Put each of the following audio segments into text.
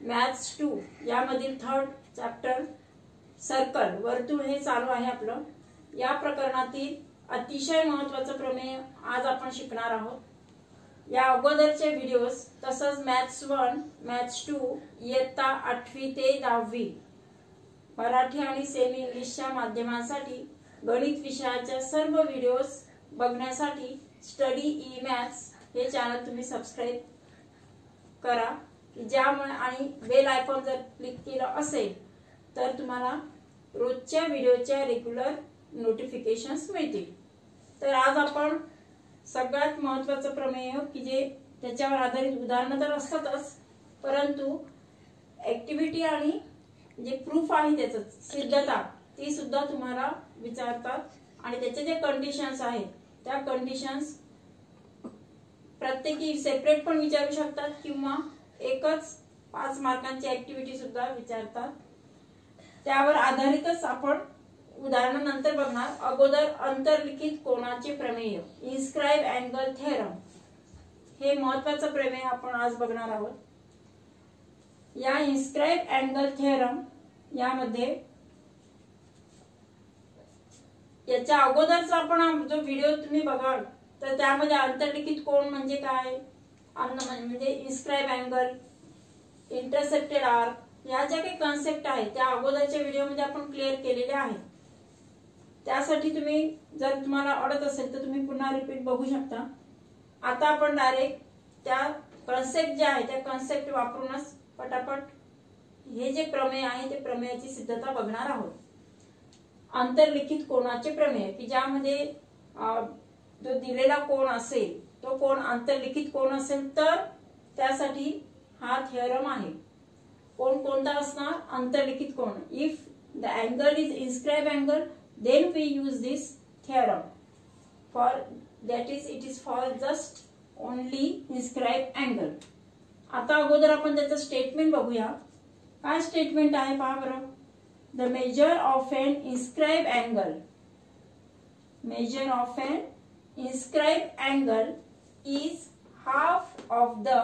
Maths 2 यामधील third chapter circle वर्तुळ हे चालू आहे आपलं। या प्रकरणातील अतिशय महत्त्वाचं प्रमेय आज आपण शिकणार आहोत। या अगोदरचे व्हिडिओज तसंच मॅथ्स 1 मॅथ्स 2 इयत्ता 8वी ते 10वी मराठी आणि सेमी इंग्लिशच्या माध्यमांसाठी गणित विषयाच्या सर्व व्हिडिओज बघण्यासाठी स्टडी ई मॅथ्स हे चॅनल तुम्ही सबस्क्राइब करा, की ज्यामुळे आणि बेल आयकॉन जर क्लिक केलं असेल तर तुम्हाला रोजच्या व्हिडिओच्या रेग्युलर नोटिफिकेशन्स मिळतील। तर आज आपण सगळ्यात महत्त्वाचं प्रमेय की जे त्याच्यावर आधारित उदाहरणं तर असतातच, परंतु ऍक्टिव्हिटी आणि जे प्रूफ आहे त्याचं सिद्धता ती सुद्धा तुम्हाला विचारतात आणि त्याचे जे कंडिशन्स आहेत त्या कंडिशन्स प्रत्येकी सेपरेट पण विचारू शकतात किंवा एकच 5 मार्कांची ऍक्टिव्हिटी सुद्धा विचारतात। त्यावर आधारितच आपण उदाहरण नंतर बघणार। अगोदर अंतर्लिखित कोनाचे प्रमेय इन्स्क्राइब अँगल थेरम हे महत्त्वाचं प्रमेय आपण आज बघणार आहोत। या इन्स्क्राइब अँगल थेरम यामध्ये याच्या अगोदरचा आपण जो व्हिडिओ तुम्ही बघाल तर त्यामध्ये अंतर्लिखित कोन म्हणजे काय, म्हणजे इन्स्क्राइब अँगल, इंटरसेप्टेड आर्क या ज्या काही कन्सेप्ट आहेत त्या अगोदरच्या व्हिडिओमध्ये आपण क्लिअर केलेल्या आहेत। त्यासाठी तुम्ही जर तुम्हाला आवडत असेल तर तुम्ही पुन्हा रिपीट बघू शकता। आता आपण डायरेक्ट त्या कन्सेप्ट जे आहे त्या कन्सेप्ट वापरूनच पटापट हे जे प्रमेय आहे ते प्रमेयाची सिद्धता बघणार आहोत। अंतर्लिखित कोनाचे प्रमेय की ज्यामध्ये जो दिलेला कोन असेल तो कोन अंतर्लिखित कोन असेल तर त्यासाठी हा थिअरम आहे। कोन कोणता असणार, अंतर्लिखित कोन। If the angle is inscribe angle then we use this theorem for that is it is for just only inscribed angle। आता अगोदर आपण त्याचं स्टेटमेंट बघूया। काय स्टेटमेंट आहे पहा बरं। the measure of an inscribed angle is half of the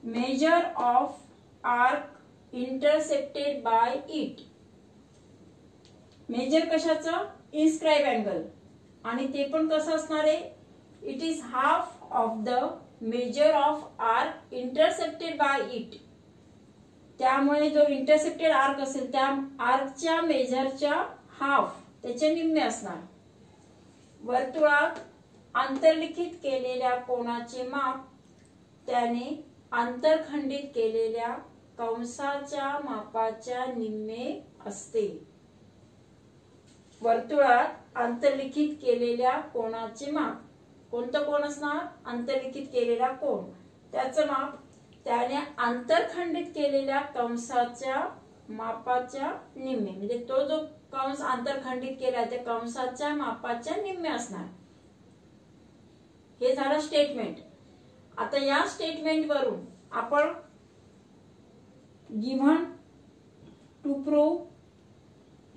measure of arc intercepted by it। Measure कशाचं, इन्स्क्राइब अँगल, आणि ते पण कसं असणार आहे, it is half of the measure of arc intercepted by it. त्यामुळे जो इंटरसेप्टेड आर्क असेल त्या आर्कच्या मेजरच्या हाफ त्याचे निम्मे असणार। वर्तुळात अंतर्लिखित केलेल्या कोनाचे माप त्याने आंतरखंडित केलेल्या कंसाच्या मापाच्या निम्मे असते। वर्तुळात अंतर्लिखित केलेल्या कोनाचे माप, कोणतं कोन असणार, अंतर्लिखित केलेला कोन, त्याचं माप त्याने आंतरखंडित केलेल्या कंसाच्या मापाच्या निम्मे, म्हणजे तो जो कंस आंतरखंडित केला त्या कंसाच्या मापाच्या निम्मे असणार। हे झालं स्टेटमेंट। आता या स्टेटमेंट वरून आपण गिव्हन टू प्रूव्ह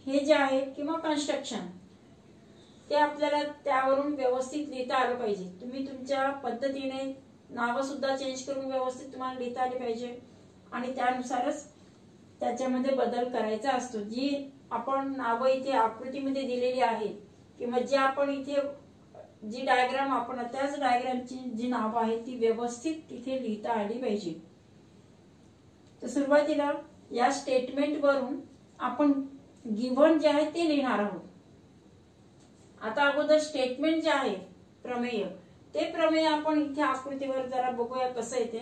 हे जे आहे किंवा कन्स्ट्रक्शन ते आपल्याला त्यावरून व्यवस्थित लिहिता आलं पाहिजे। तुम्ही तुमच्या पद्धतीने नाव सुद्धा चेंज करून व्यवस्थित तुम्हाला लिहिता आली पाहिजे आणि त्यानुसारच त्याच्यामध्ये बदल करायचा असतो। जी आपण नाव इथे आकृतीमध्ये दिलेली आहेत किंवा जे आपण इथे जी डायग्राम आपण त्याच डायग्रामची जी नाव आहे ती व्यवस्थित तिथे लिहिता आली पाहिजे। तर सुरुवातीला या स्टेटमेंट वरून आपण गिव्हन जे आहे ते लिहिणार आहोत। आता अगोदर स्टेटमेंट जे आहे प्रमेय ते प्रमेय आपण इथे आकृतीवर जरा बघूया कसं येते।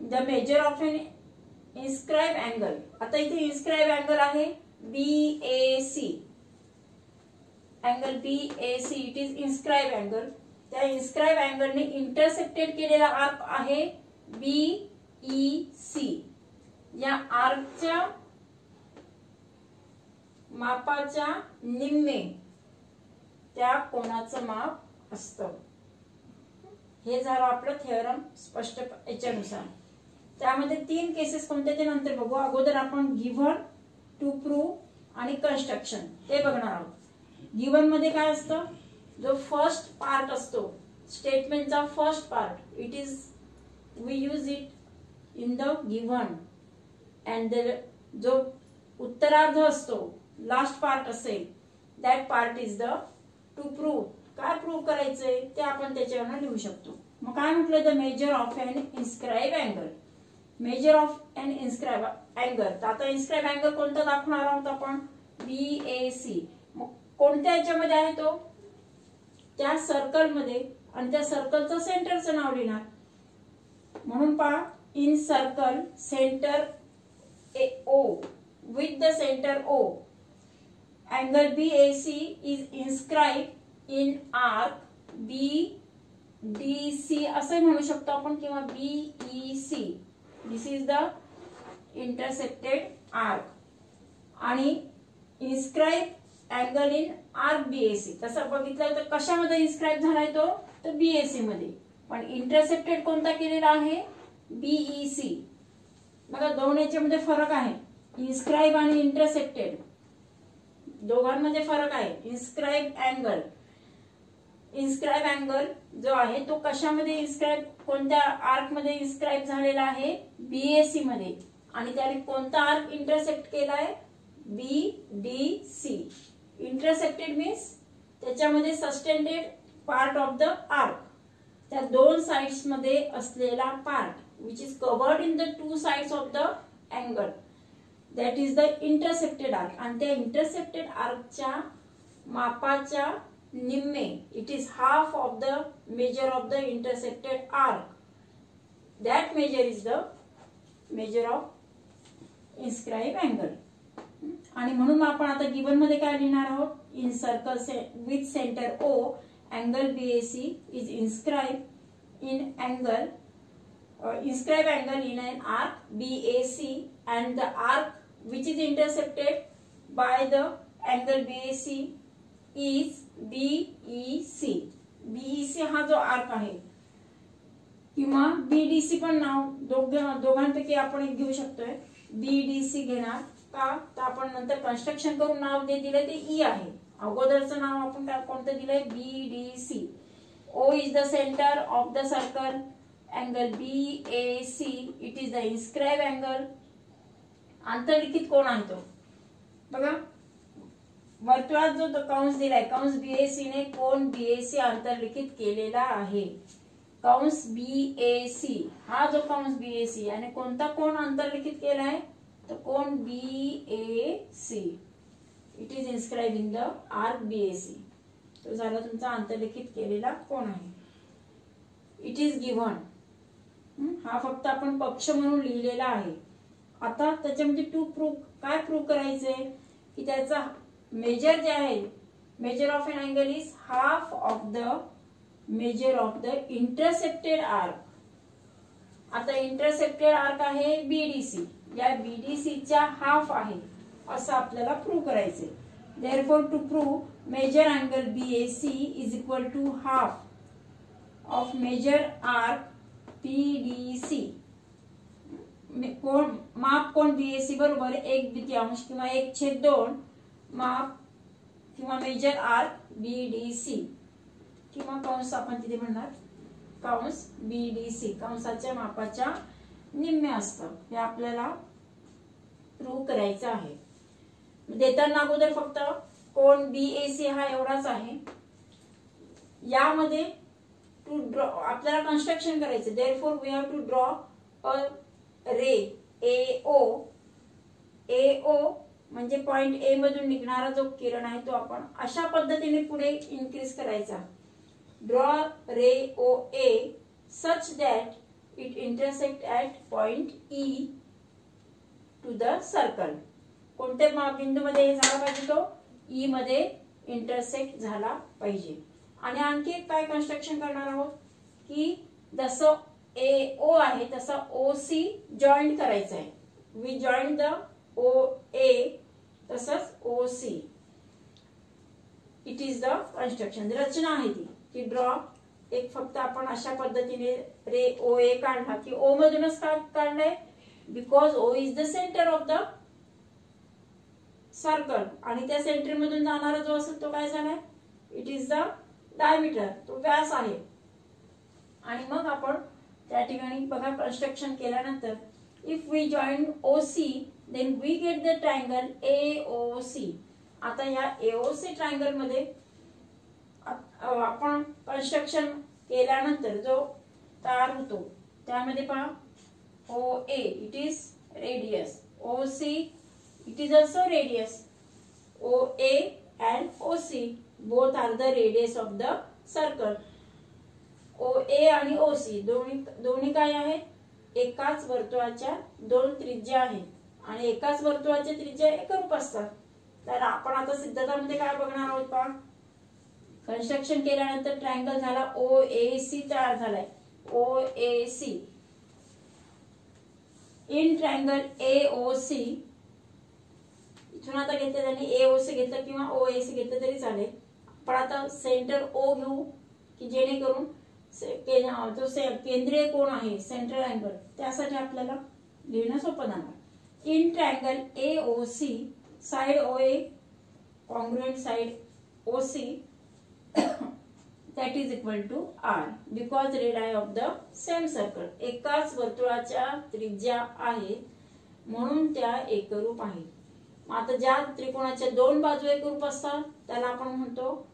The measure of an inscribe angle, आता इथे इन्स्क्राइब अँगल आहे BAC, angle BAC it is inscribe angle. त्या इन्स्क्राइब अँगलने इंटरसेप्टेड केलेला आर्क आहे BEC। या आर्कच्या मापाच्या निम्मे त्या कोनाचं माप असतं। हे झालं आपलं थिअरम स्पष्ट याच्यानुसार। त्यामध्ये 3 केसेस कोणते ते नंतर बघू। अगोदर आपण गिव्हन टू प्रूव्ह आणि कन्स्ट्रक्शन ते बघणार आहोत। गिव्हन मध्ये काय असतं, जो फर्स्ट पार्ट असतो स्टेटमेंटचा first part, it is we use it in the given and जो उत्तरार्ध असतो लास्ट पार्ट असेल that part is the to prove. काय प्रूव्ह करायचंय ते आपण त्याच्यावर लिहू शकतो. मग काय म्हटलं, the measure of an inscribe angle. Measure of an inscribe angle. तर आता इन्स्क्राईब अँगल कोणता दाखवणार आहोत आपण, BAC. मग कोणत्या याच्यामध्ये आहे तो, त्या सर्कल मध्ये, आणि त्या सर्कलचं सेंटरचं नाव लिहिणार. म्हणून पहा, in circle centre O with the center O, angle BAC is inscribed in arc BDC असे म्हणू शकतो आपण, किंवा BEC. This is the intersected arc. आणि inscribe angle in arc BAC. तसं बघितलं तर कशामध्ये इन्स्क्राईब झालाय तो, तर BAC मध्ये. पण इंटरसेप्टेड कोणता केलेला आहे, BEC. बघा दोन याच्यामध्ये फरक आहे, इन्स्क्राईब आणि इंटरसेप्टेड दोघांमध्ये फरक आहे. इन्स्क्राईब अँगल जो आहे तो कशामध्ये इन्स्क्राईब, कोणत्या आर्क मध्ये इन्स्क्राईब झालेला आहे, BAC मध्ये. आणि त्याने कोणता आर्क इंटरसेप्ट केलाय, BDC. इंटरसेप्टेड मीन्स त्याच्यामध्ये sustained part of the arc, त्या दोन साइड्स मध्ये असलेला part which is covered in the two sides of the angle, that is the intersected arc. आणि त्या इंटरसेप्टेड आर्कच्या मापाच्या निम्मे, it is half of the measure of the intersected arc. That measure is the measure of inscribed angle. आणि म्हणून आपण आता given मध्ये काय लिहिणार आहोत, in circle with centre O, angle BAC is inscribed in angle in an arc BAC, and the arc which is intercepted by the angle BAC is BEC. BEC हा जो आर्क आहे, किंवा BDC पण नाव दोघांपैकी आपण एक घेऊ शकतोय. BDC घेणार का, तर आपण नंतर कन्स्ट्रक्शन करून नाव दिलंय ते E आहे. अगोदरचं नाव आपण काय कोणतं दिलंय, BDC. O is the center of the circle. Angle BAC, it is the inscribed angle. आंतरलिखित कोण आहे तो, बघा वर्तुळात जो कंस दिलाय, कंस BAC ने कोण BAC आंतरलिखित केलेला आहे. कंस BAC, हा जो कंस BAC याने कोणता कोण आंतरलिखित केलाय, तर कोण BAC. It is inscribe in the arc BAC. तो झाला तुमचा आंतरलिखित केलेला कोण आहे. इट इज गिव्हन, हा फक्त आपण पक्ष म्हणून लिहिलेला आहे. आता त्याच्यामध्ये टू प्रूव्ह, काय प्रूव्ह करायचंय, की त्याचा मेजर जे आहे, measure of an angle is half of the measure of the intercepted arc. आता इंटरसेप्टेड आर्क आहे BDC, या BDC च्या हाफ आहे असं आपल्याला प्रूव्ह करायचंय. Therefore to prove measure angle BAC is equal to half of measure arc PDC. कोण माप कोण BAC बरोबर 1/2 किंवा 1/2 माप किंवा मेजर आर्क BDC, किंवा कंस आपण तिथे म्हणणार कंस BDC, कंसाच्या मापाच्या निम्मे असतं. हे आपल्याला प्रूव्ह करायचं आहे. देताना अगोदर फक्त कोण BAC हा एवढाच आहे. यामध्ये टू ड्रॉ आपल्याला कन्स्ट्रक्शन करायचं. Therefore we have to draw a ray AO म्हणजे पॉइंट A मधून निघणारा जो किरण आहे तो आपण अशा पद्धतीने पुढे इन्क्रीज करायचा. Draw ray OA such that it intersect at point E to the circle. कोणत्या बिंदूमध्ये झाला पाहिजे, तो E मध्ये इंटरसेक्ट झाला पाहिजे. आणि आणखी काय कन्स्ट्रक्शन करणार आहोत, की जसं AO आहे तसं OC जॉईंट करायचं आहे. वी जॉईन द OA तसंच OC. It is the construction, रचना आहे ती, की ड्रॉ एक फक्त आपण अशा पद्धतीने रे OA काढला, की O मधूनच काढलाय, because O is the centre of the circle. आणि त्या सेंटर मधून जाणारा जो असेल तो काय झालाय, इट इज द डायमीटर, तो व्यास आहे. आणि मग आपण त्या ठिकाणी बघा कन्स्ट्रक्शन केल्यानंतर If we join OC, then we get the triangle AOC. आता या AOC ट्रायंगल मध्ये आपण कन्स्ट्रक्शन केल्यानंतर जो तयार होतो त्यामध्ये पहा OA it is radius, OC it is also radius, OA and OC both are the radius of the circle. OA आणि OC दोन्ही काय आहेत? एकाच वर्तुळाच्या दोन त्रिज्या आहेत आणि एकाच वर्तुळाच्या त्रिज्या एकरूप असतात. तर आपण आता सिद्धांतामध्ये काय बघणार आहोत पहा. कन्स्ट्रक्शन केल्यानंतर ट्रायंगल झाला OAC तयार झालाय. OAC इन ट्रायंगल AOC इथून आता घेतलं त्यांनी AOC घेतलं किंवा OAC घेतलं तरी चालेल. पण आता सेंटर O घेऊ की जेणेकरून जो केंद्रीय कोन आहे सेंट्रल अँगल त्यासाठी आपल्याला लिहिणं सोपं जाणार. In triangle AOC side OA congruent side OC that is equal to R because radii of the same circle. एकाच वर्तुळाच्या त्रिज्या आहेत म्हणून त्या एकरूप आहेत. आता ज्या त्रिकोणाच्या दोन बाजू एकरूप असतात त्याला आपण म्हणतो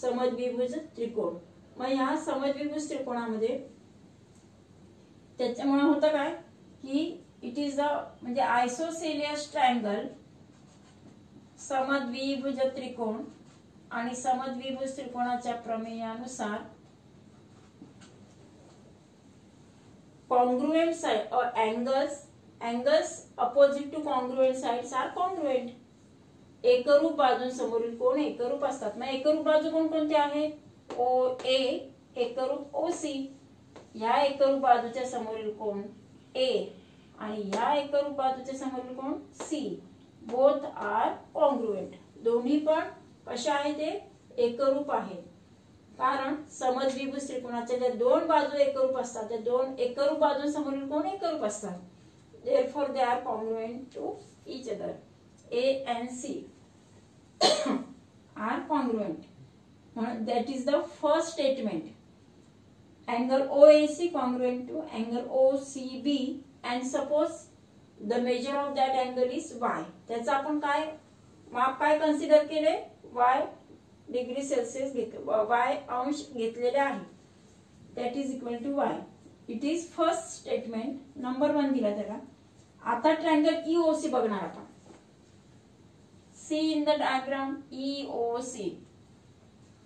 समद्विभुज त्रिकोण. मग या समद्विभुज त्रिकोणामध्ये त्याच्यामुळे होतं काय की इट इज द म्हणजे आयसोसेलियस ट्रायंगल समद्विभुज त्रिकोण आणि समद्विभुज त्रिकोणाच्या प्रमेयानुसार congruent side or angles opposite to congruent sides are congruent. एकरूप बाजूंसमोरील कोण एकरूप असतात. मग एकरूप बाजू कोणकोणते आहेत? OA एकरूप OC. या एकरूप बाजूच्या समोरील कोण A आणि या एकरूप बाजूच्या समोरील कोण C. Both R congruent. दोन्ही पण कशा आहेत? ते एकरूप आहेत. कारण समद्विभुज त्रिकोणाच्या ज्या दोन बाजू एकरूप असतात त्या दोन एकरूप बाजूंसमोरील कोण एकरूप असतात. Therefore they are congruent to each other. A and C are congruent. That is the first statement. Angle OAC congruent to angle OCB and suppose the measure of that angle is y. त्याचा आपण काय माप काय consider केले? y degree Celsius घेतले, y अंश घेतलेले आहे. That is equal to y. It is first statement. Number 1 दिला त्याला. आता ट्रायंगल EOC बघणार आपण. See in the diagram EOC.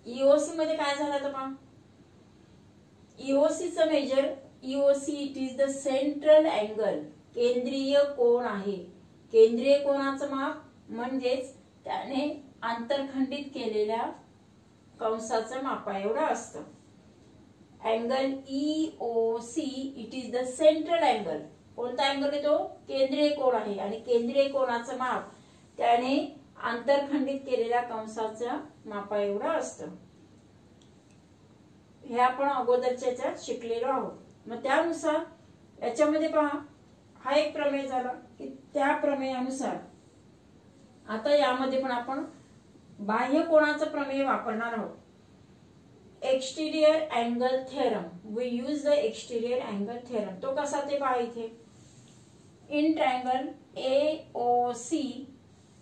EOC मध्ये काय झालं आता पहा. EOC चं measure EOC it is the central angle. केंद्रीय कोन आहे. केंद्रीय कोनाचं माप म्हणजेच त्याने आंतरखंडित केलेल्या कंसाचं मापा एवढं असतं. Angle EOC it is the central angle. कोणता अँगल आहे तो? केंद्रीय कोन आहे आणि केंद्रीय कोनाचं माप त्याने आंतरखंडित केलेल्या कंसाचं मापा एवढं असतं. हे आपण अगोदरच्या याच्यात शिकलेलो आहोत. मग त्यानुसार याच्यामध्ये पहा हा एक प्रमेय झाला की त्या प्रमेयानुसार आता यामध्ये पण आपण बाह्य कोनाचं प्रमेय वापरणार आहोत. Exterior angle theorem. We use the exterior angle theorem. तो कसा ते पहा इथे. In triangle AOC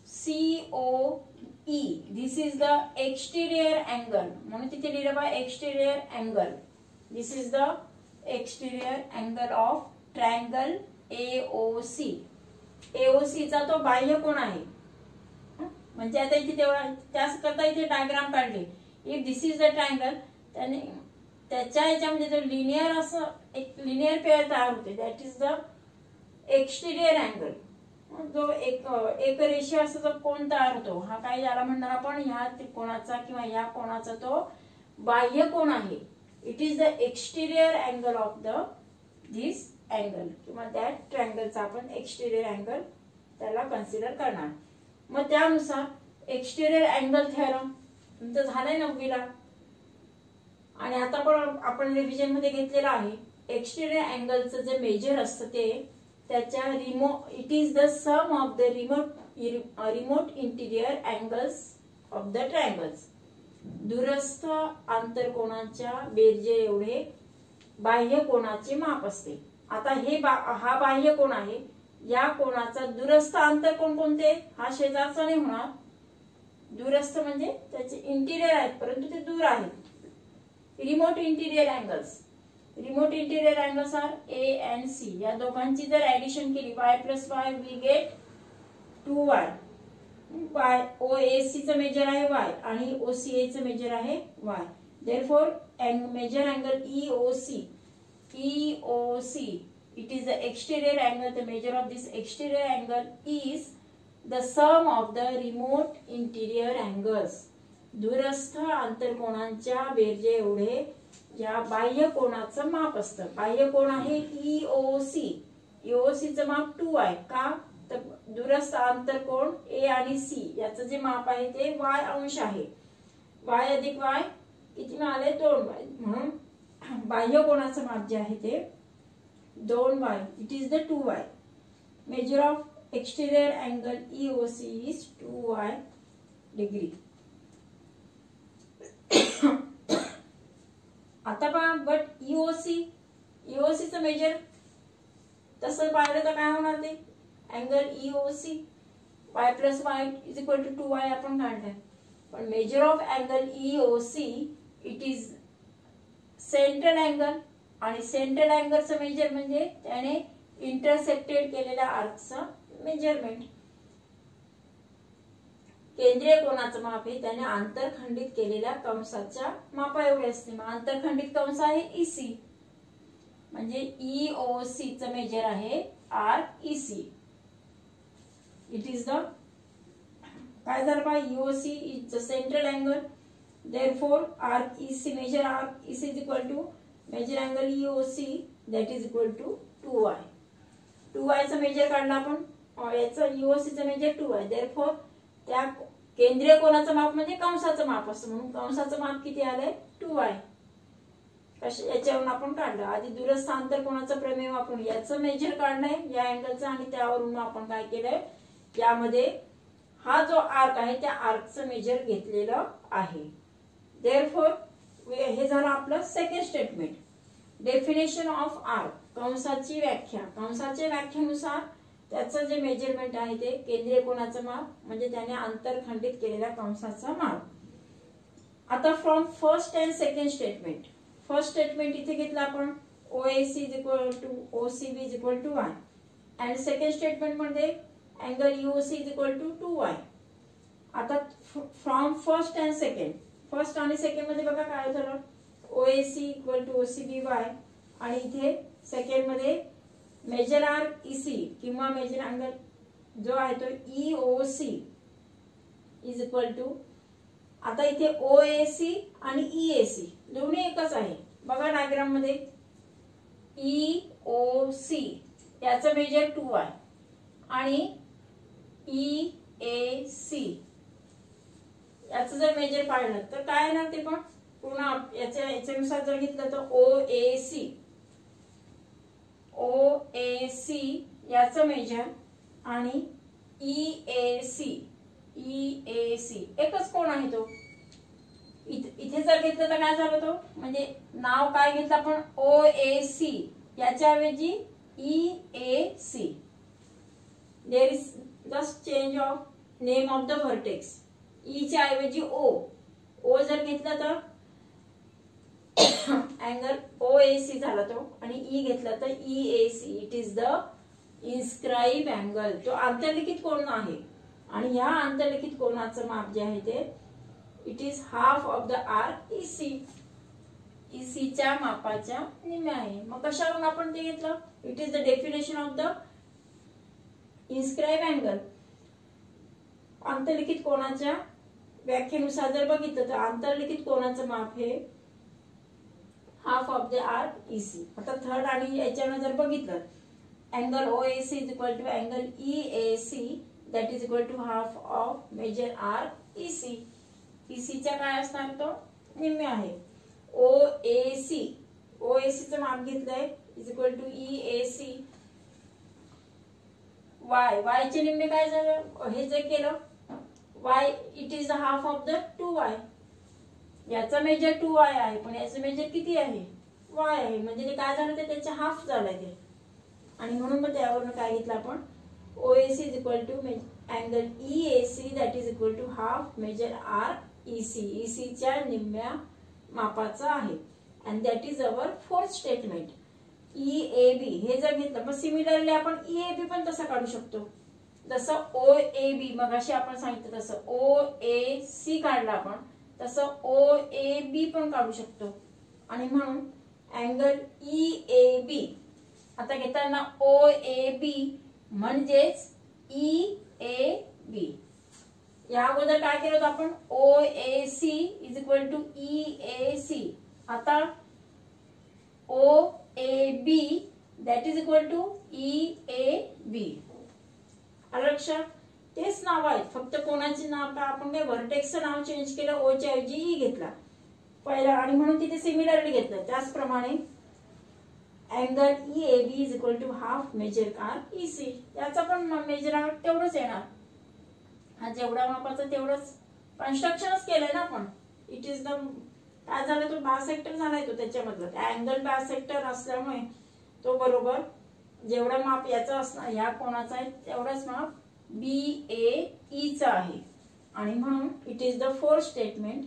COE this is the exterior angle म्हणून तिथे लिहिलं बघा exterior angle. This is the exterior angle of triangle AOC. AOC चा तो बाह्य कोन आहे. म्हणजे आता इथे तेवढा त्याच करता इथे डायग्राम काढले. If this is the triangle त्याने त्याच्या याच्यामध्ये जो लिनियर असं एक लिनियर पेअर तयार होते. That is the exterior angle. जो एक रेषीय असा जो कोन तयार होतो हा काय याला म्हणणार आपण ह्या त्रिकोणाचा किंवा या कोणाचा तो बाह्य कोन आहे. It is the exterior angle of the this angle किंवा दॅट ट्रायंगलचा आपण एक्सटिरियर अँगल त्याला कन्सिडर करणार. मग त्यानुसार एक्सटिरियर अँगल थेरम तुमचं झालंय 9वीला आणि आता पण आपण रिव्हिजन मध्ये घेतलेलं आहे. एक्सटिरियर अँगलचं जे मेजर असतं ते त्याच्या it is the sum of the remote interior angles of the triangles. दूरस्थ आंतरकोनाच्या बेरजे एवढे बाह्य कोनाचे माप असते. आता हा बाह्य कोण आहे, या कोणाचा दूरस्थ अंतर कोण कोणते, हा शेजारचा नाही होणार, दूरस्थ म्हणजे त्याचे इंटिरियर आहेत परंतु ते दूर आहेत. Remote interior angles, remote interior angles are A and C. या दोघांची जर ऍडिशन केली y plus y we get 2y. y OAC चं मेजर आहे y आणि OCA चं मेजर आहे y. Therefore measure angle EOC it is the exterior angle. The measure of this exterior angle is the sum of the remote interior angles. दूरस्थ आंतरकोनांच्या बेरजे एवढे या बाह्य कोनाचं माप असतं. बाह्य कोन आहे EOC. EOC चं माप 2 आहे. का तर दूरस्थ आंतरकोन A आणि C याचं जे माप आहे ते y अंश आहे. y अधिक y किती मिळाले 2y. म्हणून बाह्य कोनाचं माप जे आहे ते 2y. It is the 2y. Measure of exterior angle EOC is 2y degree. आता पहा बट EOC चं मेजर तसं पाहिलं तर काय होणार ते angle EOC y plus y is equal to 2y आपण काढलाय. पण measure of angle EOC it is central angle आणि सेंट्रल अँगलचं मेजर म्हणजे त्याने इंटरसेक्टेड केलेल्या आर्कचं मेजरमेंट. केंद्रीय कोनाचं माप हे त्याने आंतरखंडित केलेल्या कंसाच्या मापा एवढे असते. मग आंतरखंडित कंस आहे EC म्हणजे EOC चं मेजर आहे REC. इट इज द काय झालं पहा EOC is the central angle. Therefore REC measure REC is equal to measure angle EOC that is equal to 2y. 2y चा मेजर काढला आपण, याचा EOC चा मेजर 2y. Therefore त्या केंद्रीय कोनाचं माप म्हणजे कंसाचं माप असतं म्हणून कंसाचं माप किती आलंय 2y. याच्यावरून आपण काढलं. आधी दूरस्थ आंतरकोनाचा प्रमेय वापरून याचं मेजर काढलंय या अँगलचं आणि त्यावरून आपण काय केलंय यामध्ये हा जो आर्क आहे त्या आर्कचं मेजर घेतलेलं आहे. Therefore हे झालं आपलं second statement. Definition of arc कंसाची व्याख्या. कंसाच्या व्याख्येनुसार त्याचं जे मेजरमेंट आहे ते केंद्रीय कोनाचं माप म्हणजे त्याने आंतरखंडित केलेल्या कंसाचं माप. आता from first and second statement. First statement इथे घेतलं आपण OAC is equal to OCB is equal to y and second statement मध्ये angle EOC is equal to 2y. आता from first and second, first आणि सेकंड मध्ये बघा काय झालं OAC इक्वल टू OCBY आणि इथे सेकंड मध्ये मेजर आर्क EC किंवा मेजर अँगल जो आहे तो EOC इज इक्वल टू. आता इथे OAC आणि EAC दोन्ही एकच आहे. बघा डायग्राम मध्ये EOC याचं मेजर 2y आणि EAC याचं जर मेजर पाहिलं तर काय येणार ते पण पूर्ण याच्यानुसार जर घेतलं तर OAC याचं मेजर आणि EAC एकच कोण आहे तो. इथे जर घेतलं तर काय झालं तो म्हणजे नाव काय घेतलं आपण OAC याच्याऐवजी EAC. There is just change of name of the vertex. E च्या ऐवजी O जर घेतलं तर अँगल OAC झाला तो आणि E घेतला तर EAC. It is the inscribe angle. तो आंतरलिखित कोन आहे आणि या आंतरलिखित कोनाचं माप जे आहे ते it is half of the arc EC. EC च्या मापाच्या निम्मे आहे. मग कशावरून आपण ते घेतलं. It is the definition of the inscribe angle. आंतरलिखित कोनाच्या व्याख्येनुसार जर बघितलं तर आंतरलिखित कोनाचं माप हे half of the arc EC. आता थर्ड आणि याच्यावर जर बघितलं angle OAC is equal to angle EAC that is equal to half of measure arc EC. EC च्या काय असणार तो निम्मे आहे. OAC चं माप घेतलंय is equal to EAC. Y चे निम्मे काय झालं हे जे केलं y it is the half of the 2y. याचा मेजर 2y आहे पण याचं मेजर किती आहे y आहे म्हणजे ते काय झालं ते त्याच्या हाफ झालंय ते आणि म्हणून मग त्यावरून काय घेतलं आपण OAC is equal to angle EAC that is equal to half measure REC. ECच्या निम्म्या मापाचा आहे and that is our fourth statement. EAB हे जर घेतलं मग सिमिलरली आपण EAB पण तसं काढू शकतो. जसं OAB मगाशी आपण सांगितलं तसं OAC काढला आपण तसं OAB पण काढू शकतो. आणि म्हणून अँगल EAB आता घेताना OAB म्हणजेच EAB. या अगोदर काय केलं होतं आपण OAC is equal to EAC. आता OAB that is equal to EAB. आलं लक्षात? तेच नाव आहेत फक्त कोणाचे नाव का आपण काय व्हर्टेक्सचं नाव चेंज केलं O च्या ऐवजी E घेतला पहिला आणि म्हणून तिथे सिमिलरली घेतलं. त्याचप्रमाणे angle EAB is equal to half measure REC. याचा पण मेजर तेवढंच येणार. हा जेवढा मापाचा तेवढंच कन्स्ट्रक्शनच केलंय ना आपण. इट इज द काय झालं तो बायसेक्टर झालाय तो त्याच्यामधलं अँगल बायसेक्टर असल्यामुळे तो बरोबर जेवढा माप याचा असणार या कोणाचा आहे तेवढाच माप BAE चा आहे. आणि म्हणून it is the fourth statement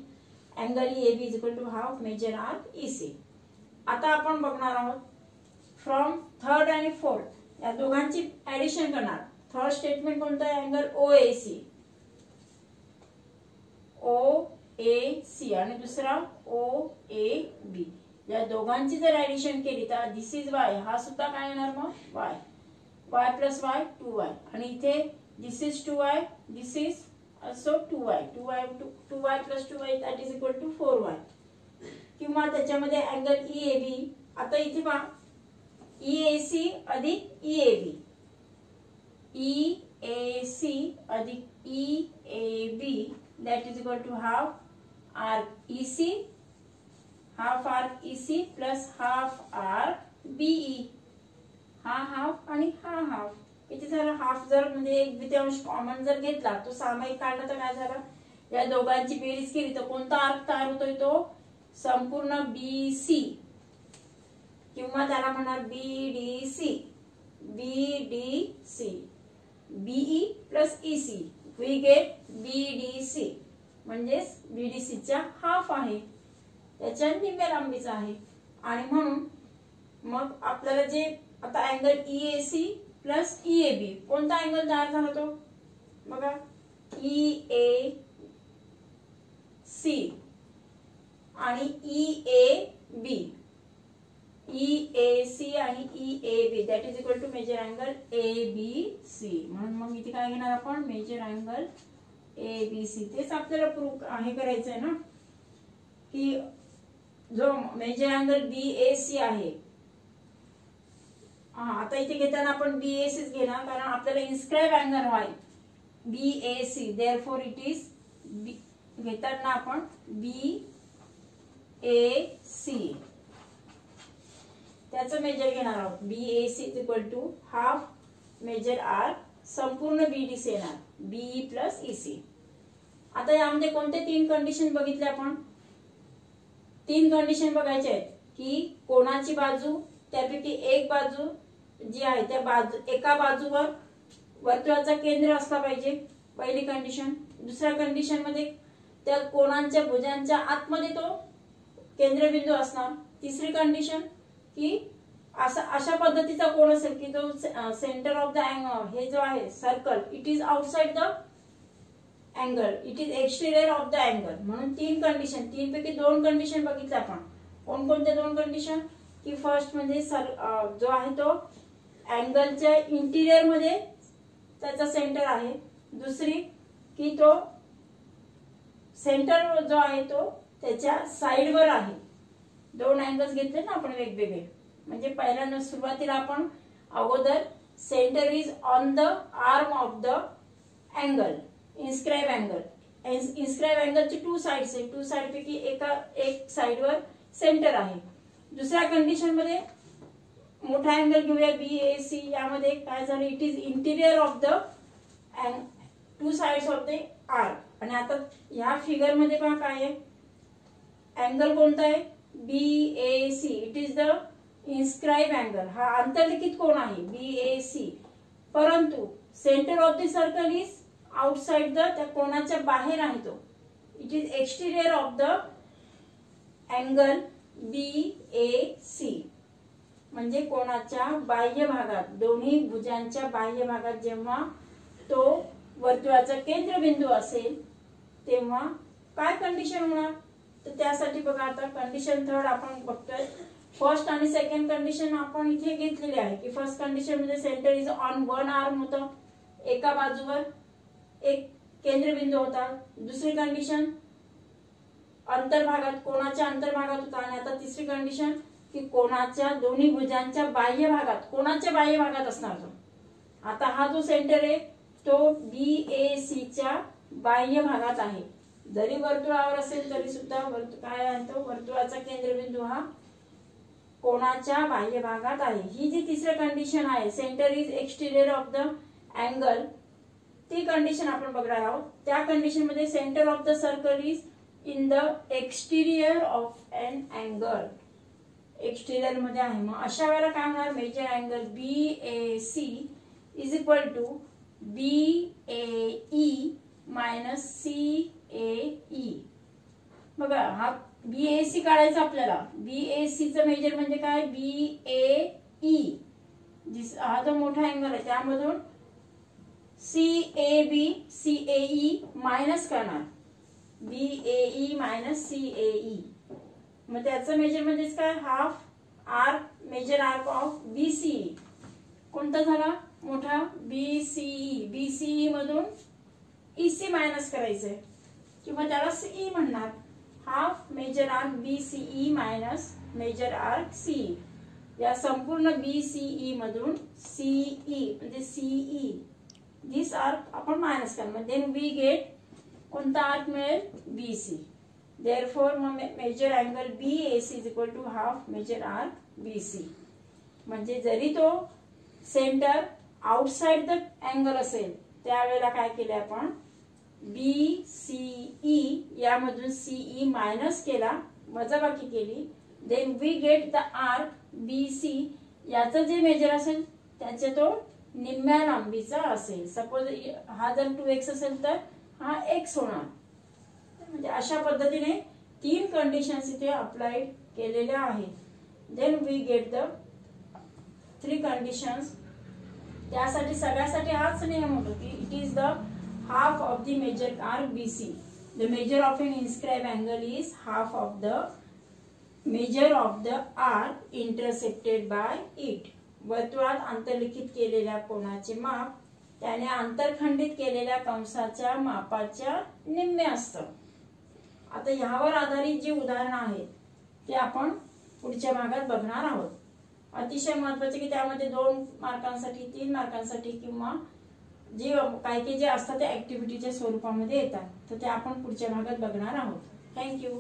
angle EAB is equal to half measure REC. आता आपण बघणार आहोत फ्रॉम थर्ड आणि फोर्थ या दोघांची ऍडिशन करणार. थर्ड स्टेटमेंट कोणतं आहे अँगल OAC आणि दुसरा OAB. या दोघांची जर ऍडिशन केली तर दिस इज Y हा सुद्धा काय येणार मग y प्लस y 2y आणि इथे this is 2y this is also 2y plus 2y that is equal to 4y. किंवा त्याच्यामध्ये अँगल EAB आता इथे पहा EAC अधिक EAC अधिक EAB that is equal to half REC half REC plus half RBE. हा हाफ आणि हा हाफ किती झाला हाफ जर म्हणजे एक द्वितीयांश कॉमन जर घेतला तो सामायिक काढला तर काय झालं या दोघांची बेरीज केली तर कोणता आर्क तयार होतोय तो संपूर्ण BC किंवा त्याला म्हणणार BDC BE plus EC we get BDC म्हणजेच BDC च्या हाफ आहे त्याच्या निम्म्या लांबीचा आहे. आणि म्हणून मग आपल्याला जे आता अँगल EAC प्लस EAB कोणता अँगल तयार झाला तो बघा EAC आणि EAB आणि EAB that is equal to measure angle ABC. म्हणून मग इथे काय घेणार आपण मेजर अँगल ABC. तेच आपल्याला प्रूव्ह आहे करायचं आहे ना की जो मेजर अँगल BAC आहे आता इथे घेताना आपण BAC घेणार कारण आपल्याला इन्स्क्राइब अँगल आहे BAC देअरफॉर इट इज घेताना आपण BAC त्याचं मेजर घेणार आहोत. BAC is equal to half measure R संपूर्ण BDC येणार BE प्लस EC. आता यामध्ये कोणते तीन कंडिशन बघितले आपण तीन कंडिशन बघायचे आहेत की कोणाची बाजू त्यापैकी एक बाजू जी आहे त्या बाजू एका बाजूवर वर्तुळाचा केंद्र असला पाहिजे पहिली कंडिशन. दुसऱ्या कंडिशन मध्ये त्या कोणांच्या भुजांच्या आतमध्ये तो केंद्रबिंदू असणार. तिसरी कंडिशन की अशा पद्धतीचा कोण असेल की तो सेंटर ऑफ द अँगल हे जो आहे circle it is outside the angle it is exterior of the angle. म्हणून तीन कंडिशन तीन पैकी दोन कंडिशन बघितले आपण. कोणकोणत्या दोन कंडिशन की फर्स्ट म्हणजे जो आहे तो अँगलच्या इंटिरियर मध्ये त्याचा सेंटर आहे. दुसरी की तो सेंटर जो आहे तो त्याच्या साइडवर आहे. दोन अँगल्स घेतले ना आपण वेगवेगळे म्हणजे पहिल्यांदा सुरुवातीला आपण अगोदर centre is on the arm of the angle inscribe अँगलची टू साइड्स आहे. टू साइड पैकी एक साइडवर सेंटर आहे. दुसऱ्या कंडिशन मध्ये मोठा अँगल घेऊया BAC यामध्ये काय झालं it is interior of the two sides of the arc. आणि आता या फिगर मध्ये पहा काय आहे अँगल कोणता आहे BAC it is the inscribe angle हा आंतरलिखित कोण आहे BAC, परंतु centre of the circle is outside the, त्या कोणाच्या बाहेर आहे तो. It is exterior of the angle BAC, म्हणजे कोणाच्या बाह्य भागात, दोन्ही भुजांच्या बाह्य भागात जेव्हा तो वर्तुळाचा केंद्रबिंदू असेल तेव्हा काय कंडिशन होणार. तर त्यासाठी बघा आता कंडिशन थर्ड आपण बघतोय. फर्स्ट आणि सेकंड कंडिशन आपण इथे घेतलेली आहे की फर्स्ट कंडिशन म्हणजे centre is on one arm होतं, एका बाजूवर एक केंद्रबिंदू होता. दुसरी कंडिशन अंतर्भागात, कोणाच्या अंतर्भागात होता. आणि आता तिसरी कंडिशन की कोणाच्या दोन्ही भुजांच्या बाह्य भागात, कोणाच्या बाह्य भागात असणार तो. आता हा जो सेंटर आहे तो BAC च्या बाह्य भागात आहे. जरी वर्तुळावर असेल तरी सुद्धा काय आहे तो वर्तुळाचा केंद्रबिंदू हा कोणाच्या बाह्य भागात आहे. ही जी तिसरी कंडिशन आहे centre is exterior of the angle, ती कंडिशन आपण बघणार आहोत. त्या कंडिशन मध्ये centre of the circle is in the exterior of an angle, exterior मध्ये आहे. मग अशा वेळेला काय होणार, measure angle BAC is equal to BAE minus CAE. बघा हा BAC काढायचा आपल्याला. BAC चं मेजर म्हणजे काय BAE, हा जो मोठा अँगल आहे त्यामधून CAE मायनस करणार, BAE मायनस CAE. मग त्याचं मेजर म्हणजेच काय half arc, measure arc of BCE. कोणता झाला मोठा BCE. BCE मधून EC मायनस करायचंय किंवा त्याला CE म्हणणार. Half measure arc BCE minus measure arc CE. या संपूर्ण BCE मधून CE म्हणजे CE दिस आर्क आपण मायनस करणार. देन वी गेट कोणता आर्क मिळेल BC. Therefore measure angle BAC is equal to half measure arc BC. म्हणजे जरी तो सेंटर आउटसाइड द अँगल असेल त्यावेळेला काय केले आपण BCE यामधून CE मायनस केला, वजाबाकी केली. Then we get the arc BC. याचं जे मेजर असेल त्याचे तो निम्म्या लांबीचा असेल. सपोज हा जर 2x असेल तर हा x होणार. म्हणजे अशा पद्धतीने तीन कंडिशन्स इथे अप्लाय केलेल्या आहेत. Then we get the 3 conditions. त्यासाठी सगळ्यासाठी हाच नियम होतो की it is the half of the major arc BC. The measure of an inscribed angle is half of the measure of the arc intersected by it. वर्तुळात अंतर्लिखित केलेल्या कोणाचे माप त्याने आंतरखंडित केलेल्या कंसाच्या मापाच्या निम्मे असतं. आता ह्यावर आधारित जी उदाहरणं आहेत ते आपण पुढच्या भागात बघणार आहोत. अतिशय महत्त्वाचे की त्यामध्ये 2 मार्कांसाठी 3 मार्कांसाठी किंवा जे काही जे असतात ते ऍक्टिव्हिटीच्या स्वरूपामध्ये येतात. तर ते आपण पुढच्या भागात बघणार आहोत. थँक्यू.